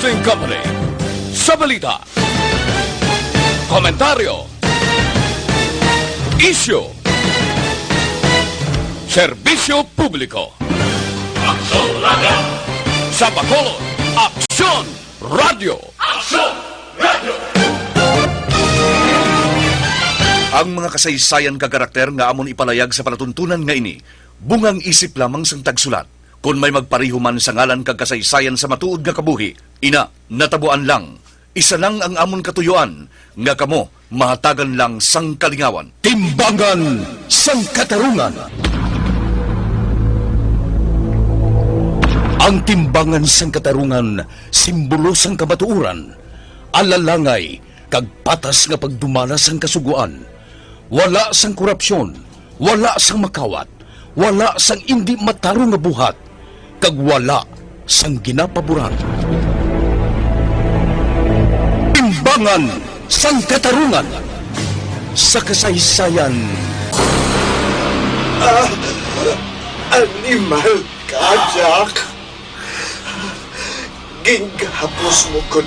Broadcasting Company. Sa balita, komentaryo, issue, serbisyo publiko. Aksyon Radio! Sa Bacolod, Aksyon Radio! Aksyon Radio! Ang mga kasaysayan kagarakter nga amon ipalayag sa palatuntunan nga ini, bungang isip lamang sang tagsulat. Kung may magpariho man sa ngalan kag kasaysayan sa matuod nga kabuhi, ina, natabuan lang. Isa lang ang amon katuyuan, nga kamo, mahatagan lang sang kalingawan. Timbangan sang katarungan. Ang timbangan sang katarungan, simbolo sang kamatuuran. Alalangay, kag patas nga pagdumala sang kasuguan. Wala sang korupsyon, wala sang makawat, wala sang indi matarong nga buhat, kag wala sang ginapaboran. Timbangan sang katarungan sa kasaysayan. Animal ka, Jack. Ginghapos mo ko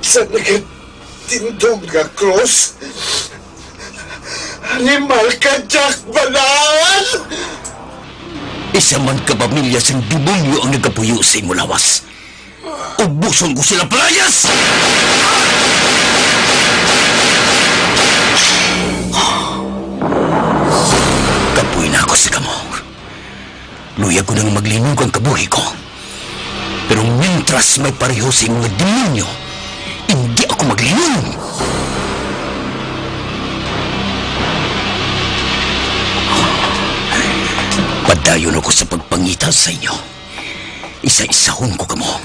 sa nagatindog nga cross. Animal ka, Jack Balan! Isa man ka pamilya sang demonyo ang nagapuyo sa imo lawas. Ubuson ko sila palayas! Kapuy na ako sa kamo. Luya ko nang maglinog ang kabuhi ko. Pero mintras may pareho sa mga demonyo, hindi ako maglinog. Padayon ako sa pagpangita sa inyo. Isa-isahon ko kamo.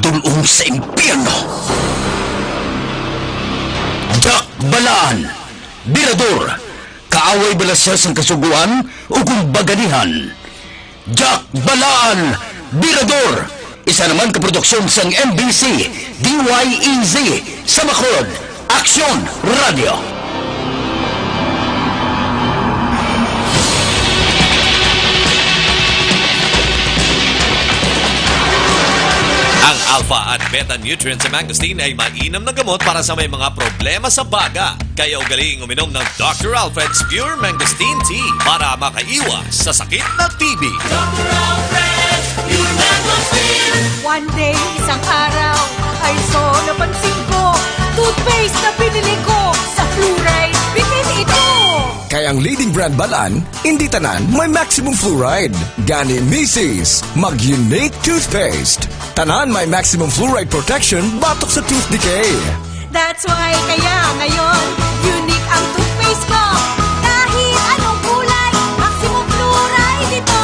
Dulong sa impyerno. Jack Balaan, Birador, kaaway bala siya sa kasuguan o kung baganihan. Jack Balaan, Birador, isa naman kaproduksyon sang MBC, DYEZ, sa Bacolod, Aksyon Radio. Ang alpha at beta nutrients sa mangosteen ay mainam na gamot para sa may mga problema sa baga. Kaya ugaling uminom ng Dr. Alfred's Pure Mangosteen Tea para makaiwas sa sakit na TB. Dr. Alfred's Pure Mangosteen. One day, isang araw, ay napansin ko, toothpaste na pinili ko, sa fluoride, pinili ito. Kaya ang leading brand Balaan, hindi tanan may maximum fluoride. Gani Misis, mag-unique toothpaste. Tanan may maximum fluoride protection batok sa tooth decay. That's why kaya ngayon, unique ang toothpaste ko. Kahit anong kulay, maximum fluoride ito.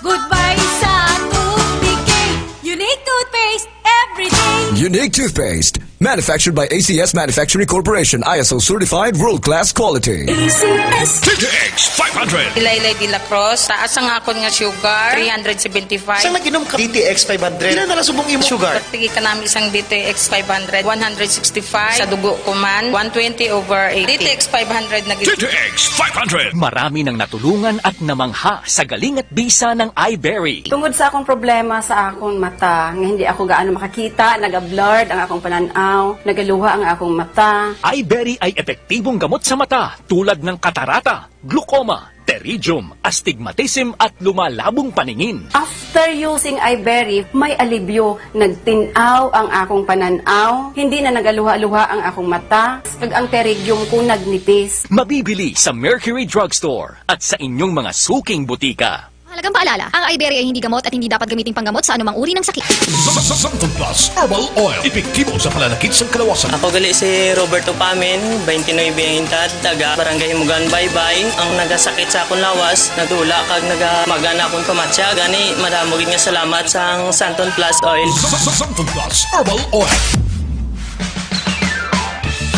Goodbye sa tooth decay. Unique toothpaste everyday. Unique toothpaste, manufactured by ACS Manufacturing Corporation, ISO certified world-class quality. ACS. TTX 500. Ilaylay de la Cruz, taas ang akon nga sugar, 375. Saan nag-inom ka? DTX 500. Ilan na nasubong imo sugar? Pagtigi ka namin isang DTX 500, 165. Sa dugo ko man, 120/8. DTX 500 na TTX 500. Marami nang natulungan at namangha sa galing at bisa ng iBerry. Tungod sa akong problema sa akong mata, nga hindi ako gaano makakita, naga-blurred ang akong pananaw, nagaluha ang akong mata. iBerry ay epektibong gamot sa mata tulad ng katarata, glaucoma, pterygium, astigmatism at lumalabong paningin. After using iBerry, may alibyo, nagtinaw ang akong pananaw, hindi na nagaluha-luha ang akong mata, kag ang pterygium ko nagnipis. Mabibili sa Mercury Drugstore at sa inyong mga suking butika. Mahalagang paalala, ang iBerry ay hindi gamot at hindi dapat gamitin panggamot sa anumang uri ng sakit. Samtong Plus Herbal Oil. Epektibo sa pananakit sa kalawasan. Ako gali si Roberto Pamin, 29 edad, taga Barangay Himugan Baybay. Ang nagasakit sa akong lawas, nagdula kag nagamagana akong kamatya. Gani, madamogin nga salamat sa Santon Plus Oil. Samtong Plus Herbal Oil.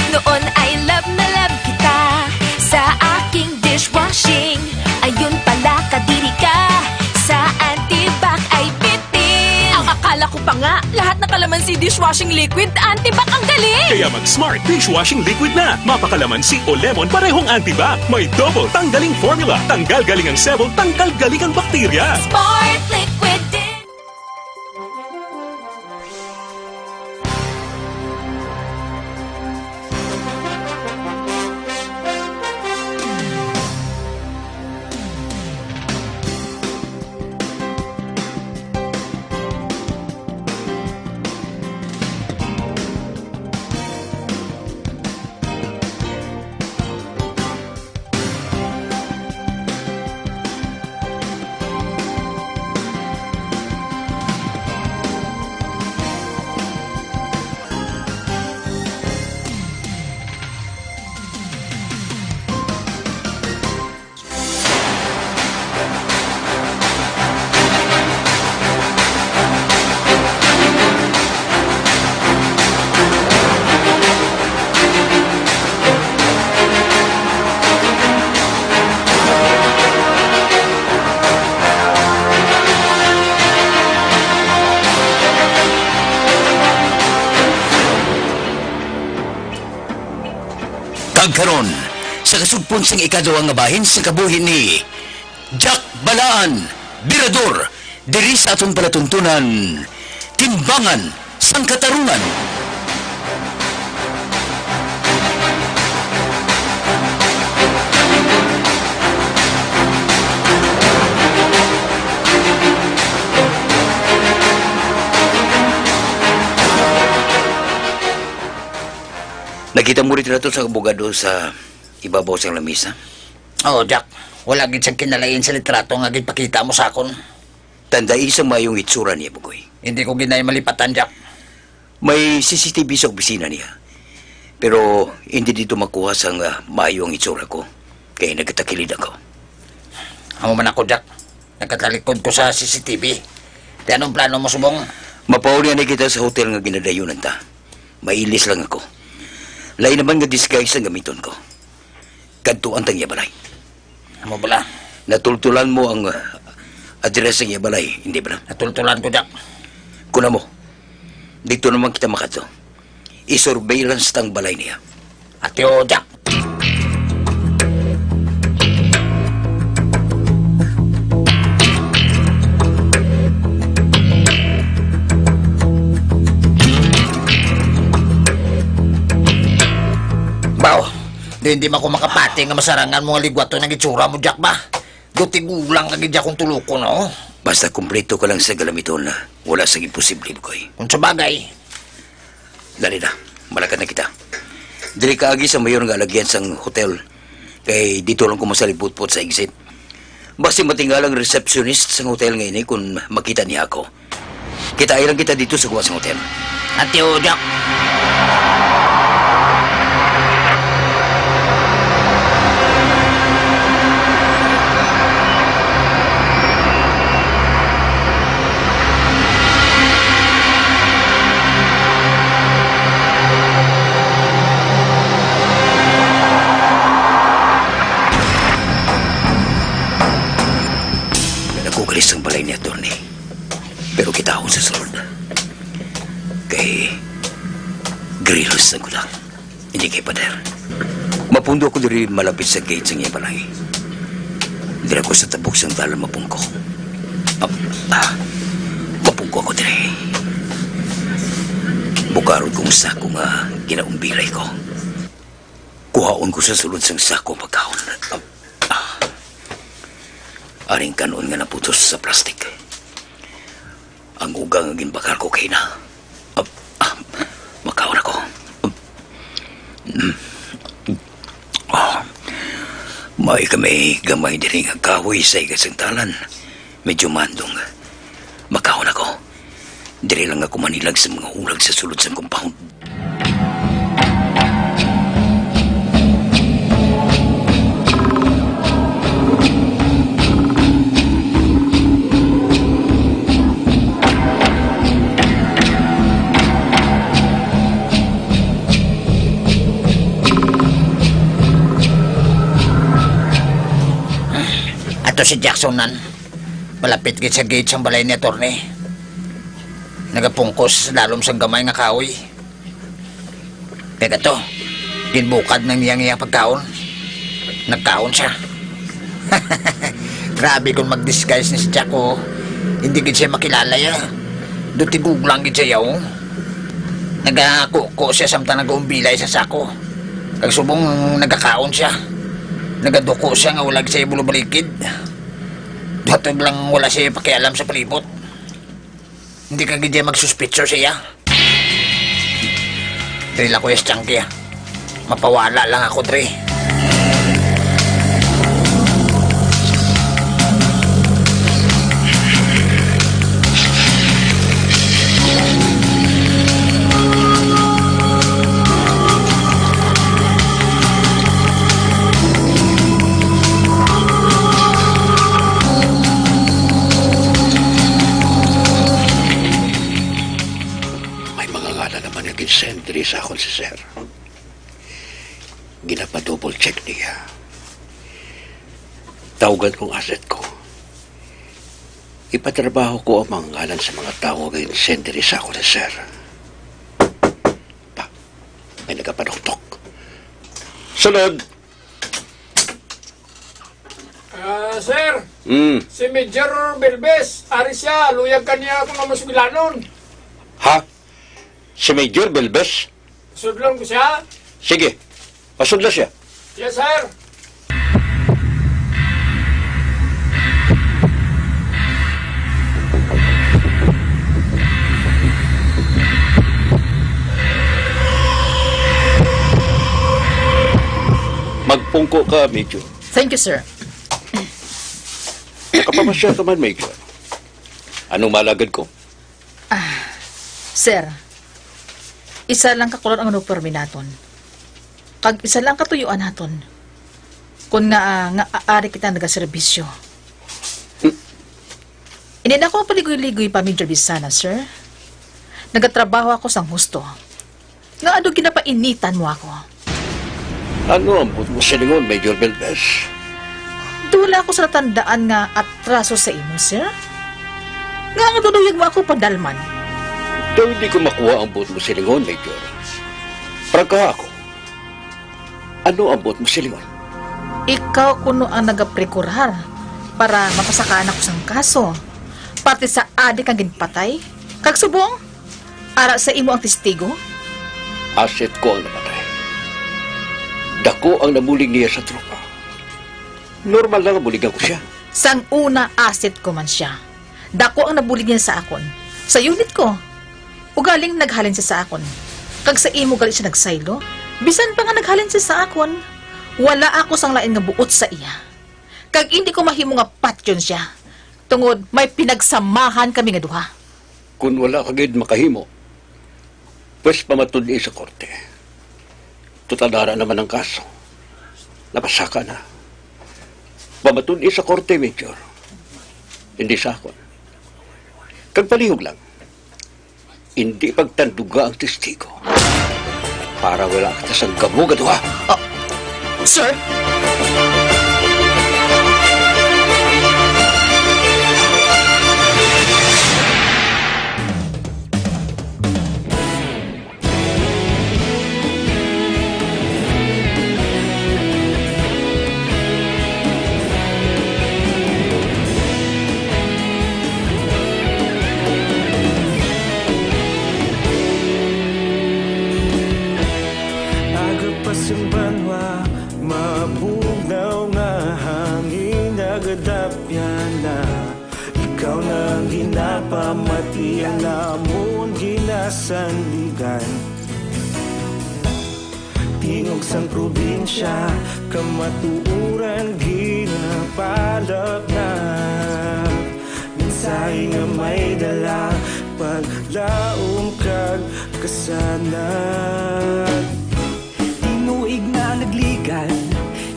Noon ay love na love kita sa aking dishwashing. Ayun pala kadiri ka sa antibac ay bitin. Ang akala ko pa nga, lahat na kalamansi dishwashing liquid, antibac ang galing. Kaya mag-Smart Dishwashing Liquid na. Mapakalamansi o lemon parehong antibac. May double tanggaling formula. Tanggal galing ang sebon, tanggal galing ang bakterya. Smart liquid din. Kagkaron, sa kasugpon sang ikaduha nga bahin sa kabuhi ni Jack Balaan, Birador, diri sa atong palatuntunan, Timbangan sang Katarungan. Nakita mo rin na sa abogado sa ibabaw sa lamisa? Oo, Jack. Wala gid siyang kinalain sa litrato nga gid pakita mo sa akon. Tanda isang mayong itsura niya, Bugoy. Hindi ko ginay malipatan, Jack. May CCTV sa opisina niya. Pero hindi dito makuha sa mayong itsura ko. Kaya nagkatakilid ako. Amo man ako, Jack. Nagkatalikod ko sa CCTV. Di anong plano mo, subong? Mapauli na kita sa hotel nga ginadayunan ta. Mailis lang ako. Lain naman nga disguise ang gamiton ko. Kadtuan tang yabalay. Amo bala? Natultulan mo ang address ng yabalay, hindi ba? Natultulan ko, Jack. Kuna mo, dito naman kita makato. I-surveillance tang balay niya. Atyo, Jack. Baw, hindi man ko makapati nga masarangan mga ligwato ng itsura mo, Jack ba? Dutigulang kagid Jack kung tuluko, no? Basta kumpleto ka lang sa galamiton na wala sa imposible, Bugoy. Kung sa bagay. Dali na, malakad na kita. Dili ka agi sa mayor nga alagyan sang hotel. Kay dito lang ko masalipot-pot sa exit. Basta matinggalang receptionist sa hotel ngayon kung makita niya ako. Kita lang kita dito sa kuha sa hotel. Atyo, Jack. Nakugalis ang balay niya, Tony. Pero kita ako sa sunod. Kay grills na ko lang. Hindi kay Pader. Mapundo ako diri malapit sa gate sa ngayong balay. Dira ko sa tabok sang dalan mapungko. Mapungko ako diri. Bukarod kong sako nga ginaumbilay ko. Kuhaon ko sa sulod sang sako pagkaon. Aring kanon nga naputos sa plastik. Ang ugang ang ginbakal ko kay na. Makaon ako. May kami gamay din ang kahoy sa igasantalan. Medyo mandong. Makaon ako. Diri lang ako manilag sa mga ulag sa sulod sa compound. Ato si Jackson nan. Malapit gid sa gate sang balay ni Attorney. Nagapungkos sa dalom sang gamay nga kahoy. Teka to, ginbukad ng niyang pagkaon. Nagkaon siya. Grabe kung mag-disguise ni si Jack, oh. Hindi gid siya makilala ya. Dutigug lang gid siya, oh. Nagakuko siya samtang nag-umbilay sa sako. Kag subong nagkakaon siya. Nagaduko siya nga walag siya bulubalikid. Datog lang wala siya pakialam sa palibot. Hindi ka gid magsuspitso siya. Trila ko yung chunky, ah. Mapawala lang ako, Dre. Sentry sa akong si Sir. Ginapa-double check niya. Tawagan kong asset ko. Ipatrabaho ko ang mga ngalan sa mga tao ngayon sentry sa akong si Sir. Pa, may nagapanoktok. Sunod. Sir, Hmm. si Major Belbes, ari siya, luyag kaniya akong mamusbilanon. Ha? Si Major Belbes? Sudlon ko siya. Sige, pasudla siya. Yes, sir. Magpungko ka, Major. Thank you, sir. Nakapamasya ka man, Major. Anong malagad ko? Sir, isa lang kakulon ang uniforme naton. Kag isa lang katuyuan naton. Kung nga aari kita nagaserbisyo. Hindi na ako paligoy-ligoy pa, Major Bisana, sir. Nagatrabaho ako sang husto. Nga ano ginapainitan mo ako? Ano ang buto mo siningon, Major Belbes? Dula ako sa natandaan nga atraso sa imo, sir. Nga ang dunuyag mo ako padalman. Daw hindi ko makuha ang buto mo siningon, Major. Prangka ako. Ano ang buto mo siningon? Ikaw kuno ang nagaprekurar para mapasakaan ako sang kaso. Pati sa adik ang ginpatay. Kag subong, ara sa imo ang testigo. Asset ko ang namatay. Dako ang namuling niya sa tropa. Normal lang ang buligan ko siya. Sang una asset ko man siya. Dako ang nabulig niya sa akon. Sa unit ko. Ugaling naghalin siya sa akon. Kag sa imo gali siya nagsaylo. Bisan pa nga naghalin siya sa akon. Wala ako sang lain nga buot sa iya. Kag hindi ko mahimo nga patyon siya. Tungod may pinagsamahan kami nga duha. Kung wala kagid makahimo, pues pamatuli sa korte. Tutadara naman ang kaso. Napasaka na. Pamatuli sa korte, Major. Hindi sa akon. Kag palihog lang, hindi pagtanduga ang testigo. Para wala kita sa gamuga duha. Sir? Agapasang banwa, mabugnaw nga hangin agadapyan na. Ikaw nang ginapamatian namon ginasanligan. Tingog sang probinsya, kamatuuran ginapalap na. Minsay nga may dala, paglaom kag kasanan. Tinuig na nagligan,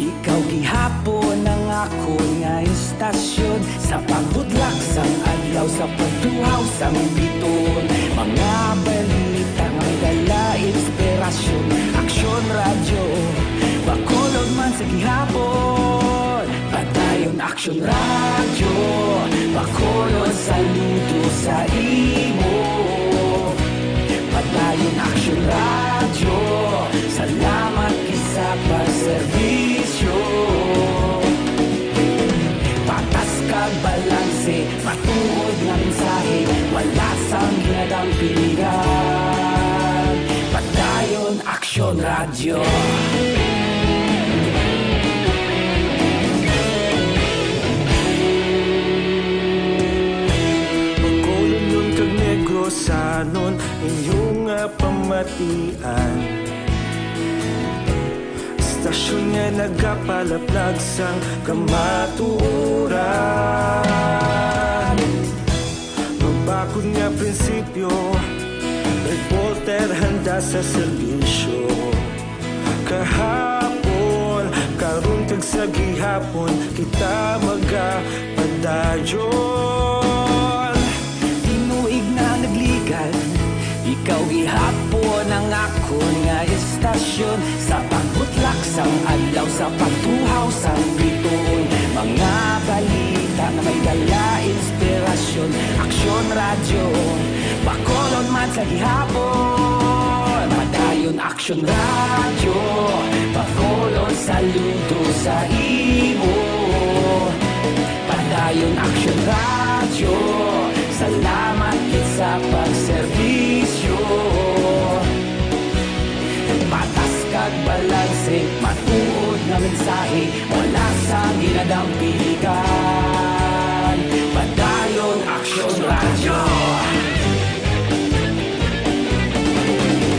ikaw gihapon ang ako nga istasyon. Sa pagbudlak sang adlaw, sa pagtuhaw sang biton. Mga balita nga may dala inspirasyon. Aksyon radyo, bakolod man sa gihapon. Padayon aksyon radyo, bakolod saludo sa imo. Padayon aksyon radyo, salamat kisa pagserbisyo. Patas kag balanse, matuod nga mensahe, wala sang ginadang pilihan. Padayon aksyon radyo. Pagkolon yun kag negro sanon, inyong pamatian. Istasyon nga nagapalaplag sang kamatuuran. Magbakod nga prinsipyo, reporter handa sa serbisyo. Kahapon, karon kag sa gihapon, kita magapadayon. Tinuig na nagligan, ikaw gihapon ang ako nga istasyon. Sa pagbutlak sang adlaw, sa pagtuhaw sang biton. Mga balita na may dala inspirasyon. Aksyon radyo, bakolon man sa gihapon. Padayon aksyon radyo, bakolon saludo sa imo. Padayon Action Radio, salamat kit sa pagserbisyo. Patas kag balanse, matuod na mensahe, wala sa ginadampigan. Padayon Action Radio.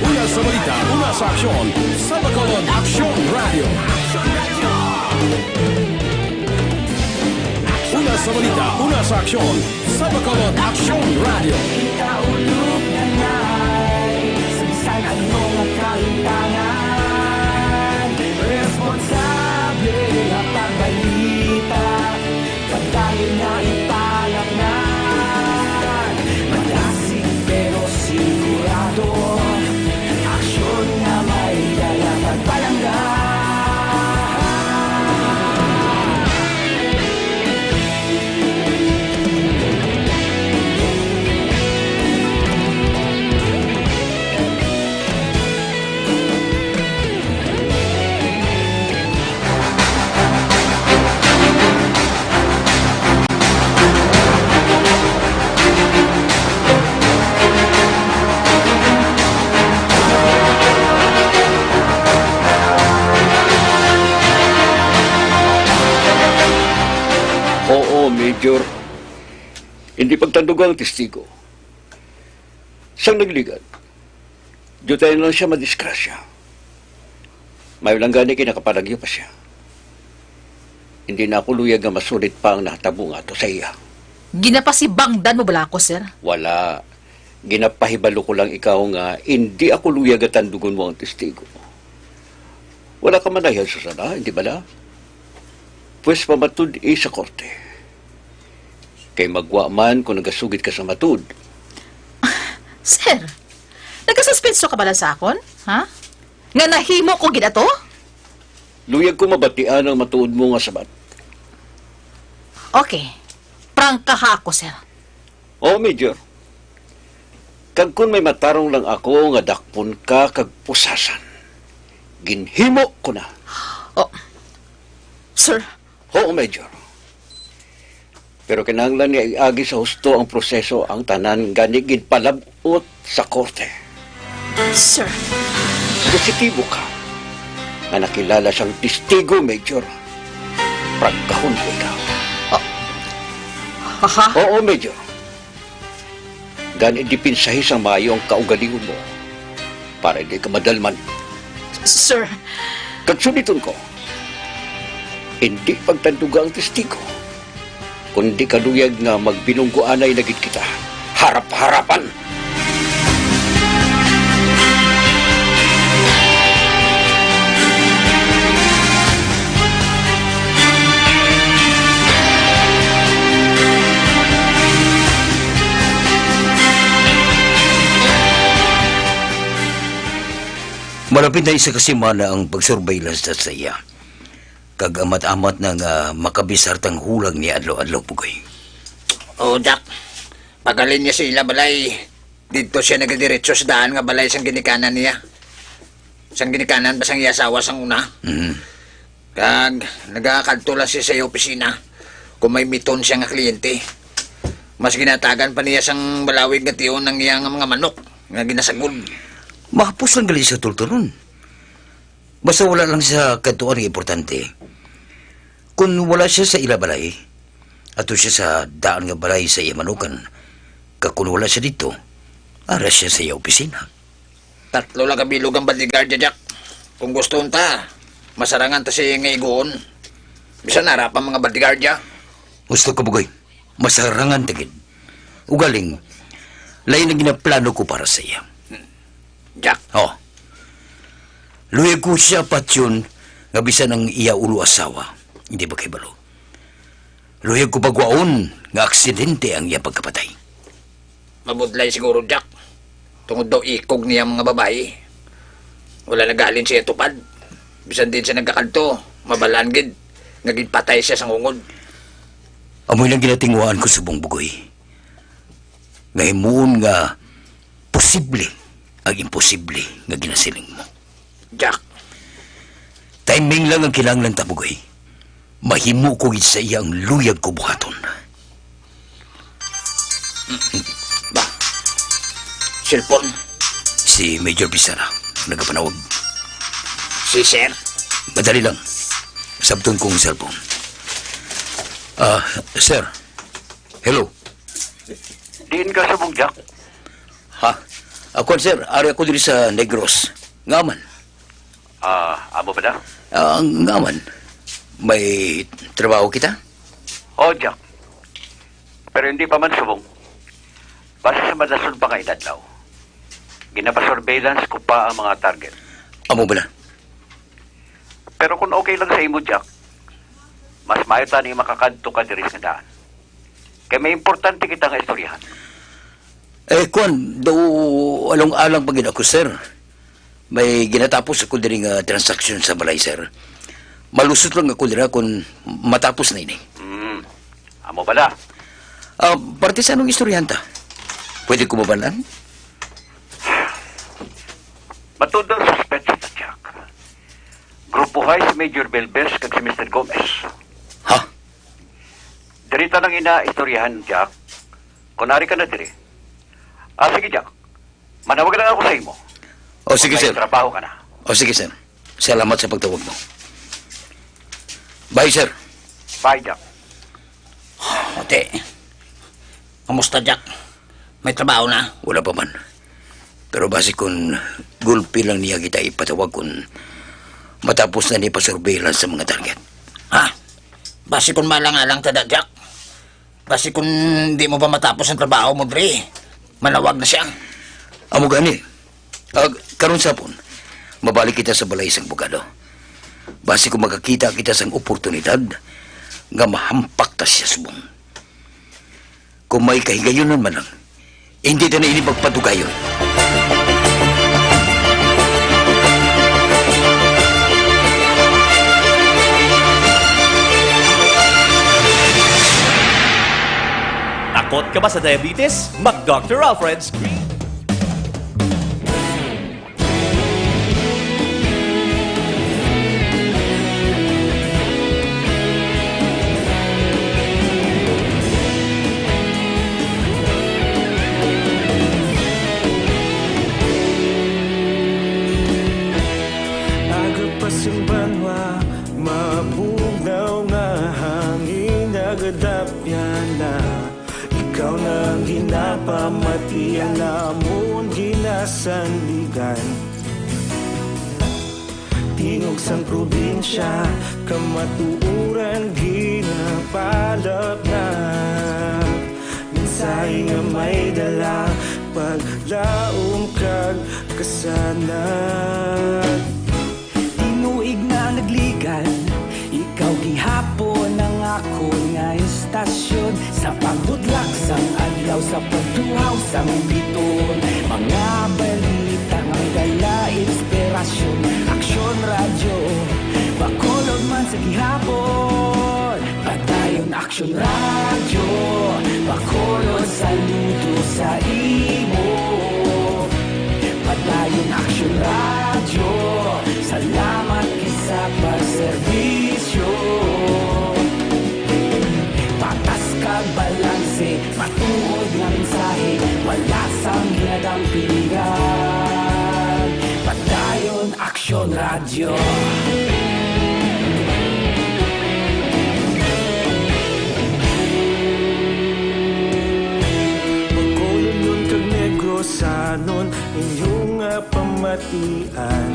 Una sa balita, una sa aksyon, sa Bacolod Action Radio. Una sa balita, una sa aksyon, sa Bacolod Action Radio. Kaulog na na'y sagsag ang mga kaintangan. Responsable ang pagbalita, pagdayon na ipalaknan. Malasig pero sigurado, aksyon na may dala pagpalanggan. Oo, Major. Hindi pagtandugang testigo. Sang nagligan, diyo tayo lang siya madiskrasya. May lang gani kinakapalagyo pa siya. Hindi na ako luyag na masulit pa ang nahatabo nga to sa iya. Ginapasibangdan mo bala ako, sir? Wala. Ginapahibalo ko lang ikaw nga hindi ako luyag at tandugon mo ang testigo. Wala ka manayal sa sana, hindi bala? Pues pamatud sa korte. Kay magwa man kung nagasugit ka sa matud. Sir, nagkasuspenso ka bala sa akon? Ha? Nga nahimo ko ginato? Luyag ko mabatian ang matuod mo nga sabat. Okay. Prangka ha ako, sir. Oo, Major. Kag kun may matarong lang ako nga dakpon ka kag pusasan. Ginhimo ko na. Oh. Sir. Oo, Major. Pero kinahanglan niya iagi sa husto ang proseso ang tanan gani ginpalabot sa korte. Sir. Positibo ka na nakilala siyang testigo, Major. Pragkahon ko ikaw. Aha? Oo, Major. Gani dipinsahi sa mayo ang kaugalingon mo para hindi ka madalman. Sir. Kagsuniton ko, hindi pagtanduga ang testigo, kundi kaluyag nga magbinungguan ay nagit kita. Harap-harapan! Malapit na isa kasi mana ang pagsurveillance sa iya. Kag amat-amat na nga makabisartang hulag ni adlaw-adlaw pugoy. Oo, Jack. Pagalin niya sila balay. Dito siya nagadiretso sa daan nga balay sang ginikanan niya. Sang ginikanan ba sang yasawa sang una? Kag nagakadto lang siya sa opisina kung may miton siya nga kliyente. Mas ginatagan pa niya sang balawig nga tiyon ng iyang mga manok nga ginasagod. Mahapos lang gali sa tulturon. Basta wala lang sa katuan nga importante. Kung wala siya sa ilabalay, ato siya sa daan nga balay sa iya manukan, kung wala siya dito, ara siya sa iya opisina. 3 lang kabilog ang bodyguard niya, Jack. Kung gusto ta, masarangan ta siya nga igoon. Bisan harap ang mga bodyguard niya. Gusto ko, Bugoy. Masarangan tigid. Ugaling, lain na ginaplano ko para sa iya. Jack. Oh. Luyag ko siya patyon nga bisan ang iya ulo asawa. Hindi ba kay balo? Luyag ko pagwaon nga aksidente ang iya pagkapatay. Mabudlay siguro, Jack. Tungod daw ikog niya mga babae. Wala nagalin siya tupad. Bisan din siya nagkakanto. Mabalangid. Ngagin patay siya sa ngungod. Amoy lang ginatinguan ko sa buong Bugoy. Ngayon nga posible ang imposible nga ginasiling mo. Jack, Timing lang ang kinahanglan tabugoy. Mahimo ko gid sa iyang luyag ko buhaton. Cellphone. Si Major Bisara, nagapanawag. Si Sir. Madali lang. Sabton kong cellphone. Sir. Hello. Diin ka sa Jack? Ha? Ako, sir. Ari ako diri sa Negros. Ngaman. Amo ba na? Ngaman. May trabaho kita? Oh, Jack. Pero hindi pa man subong. Basta sa madason pa nga idadlaw. Ginapasurveillance ko pa ang mga target. Amo ba na? Pero kung okay lang sa imo, Jack, mas maayota ni makakadto ka diri sa daan. Kaya may importante kita nga istoryahan. Kwan, daw along-alang pagin ako, sir. May ginatapos ako diri nga transaksyon sa balay, sir. Malusot lang ako dira kung matapos na ini. Amo bala? Parte sa anong istoryahan ta? Pwede ko mabalan? Matud ang suspect sa Jack. Grupo High si Major Belbes kag si Mr. Gomez. Ha? Dirita lang istoryahan, Jack. Kunari ka na diri. Sige, Jack. Manawag lang ako sa imo. Sige, sir. Trabaho ka na. Sige, sir. Salamat sa pagtawag mo. Bye, sir. Bye, Jack. Ote. Kamusta, Jack? May trabaho na? Wala pa man. Pero base kung gulpi lang niya kita ipatawag kung matapos na ni pa-surveillance sa mga target. Ha? Base kung malang-alang tada, Jack. Base kung hindi mo pa matapos ang trabaho mo, Dre. Manawag na siya. Amo gani. Karon sapon, mabalik kita sa balay sang bugado. Base kung makakita kita sang oportunidad nga mahampak ta siya subong. Kung may kahigayonon man lang, hindi ta na ini pagpatugayon. Takot ka ba sa diabetes? Mag-Dr. Alfred's Green. Agapasumbanwa, mabugnaw nga hangin nagadapyan na. Ikaw nang ginapamati ang namon ginasandigan. Tingog sang probinsya, kamatuuran ginapalap na. Minsay nga may dala, paglaom kag kasanan. Tinuig na nagligan, ikaw gihapon ang ako nga istasyon. Sa pagbutlak sang adlaw, sa pagduhaw sang biton. Mga balita nga may dala inspirasyon. Aksyon radyo, bakolod man sa gihapon. Padayon aksyon radyo, bakolod saludo sa imo. Padayon aksyon radyo, salamat isa pagserbisyo. Patas kag balanse, matuod nga mensahe, wala sang ginadampingan. Padayon aksyon radyo. Magkulon nun kag Negrosanon, inyong pamatian.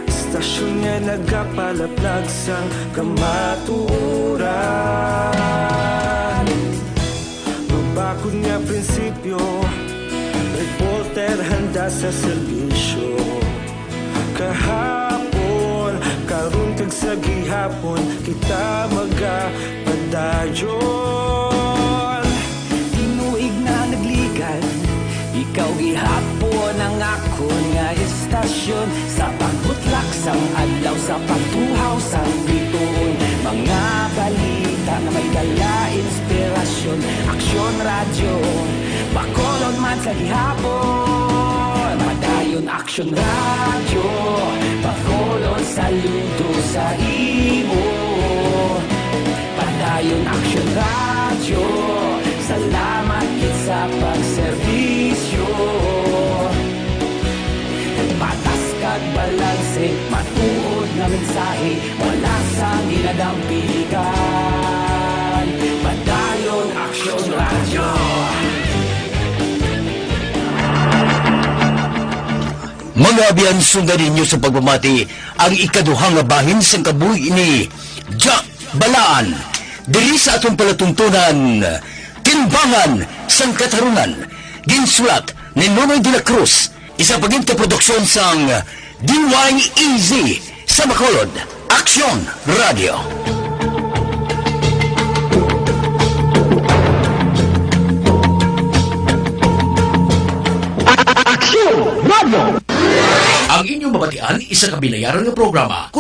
Stasyon nga nagapalaplag sang kamatuuran. Magbakod nga prinsipyo, reporter handa sa serbisyo. Kahapon, karon kag sa gihapon, kita magapadayon. Tinuig na nagligan, ikaw gihapon ang ako nga istasyon. Sa pagbutlak sang adlaw, sa pagtuhaw sang biton. Mga balita na may dala inspirasyon. Aksyon radyo, bakolod man sa gihapon. Padayon aksyon radyo, bakolod saludo sa imo. Padayon Action Radio, salamat kit sa pagserbisyo. Patas kag balanse, matuod nga mensahe, wala sa ginadampilikan. Padayon Action Radio. Mga abiyanso nga ninyo sa pagmamati ang ikaduhang nga bahin sang kabuhi ni Jack Balaan. Diri sa atong palatuntunan, Timbangan sang Katarungan. Ginsulat ni Nonoy de la Cruz, isa paginta produksyon sang DYEZ sa Bacolod, Action Radio. Action Radio! Ang inyong mabatian, isa kabilayaran ng programa.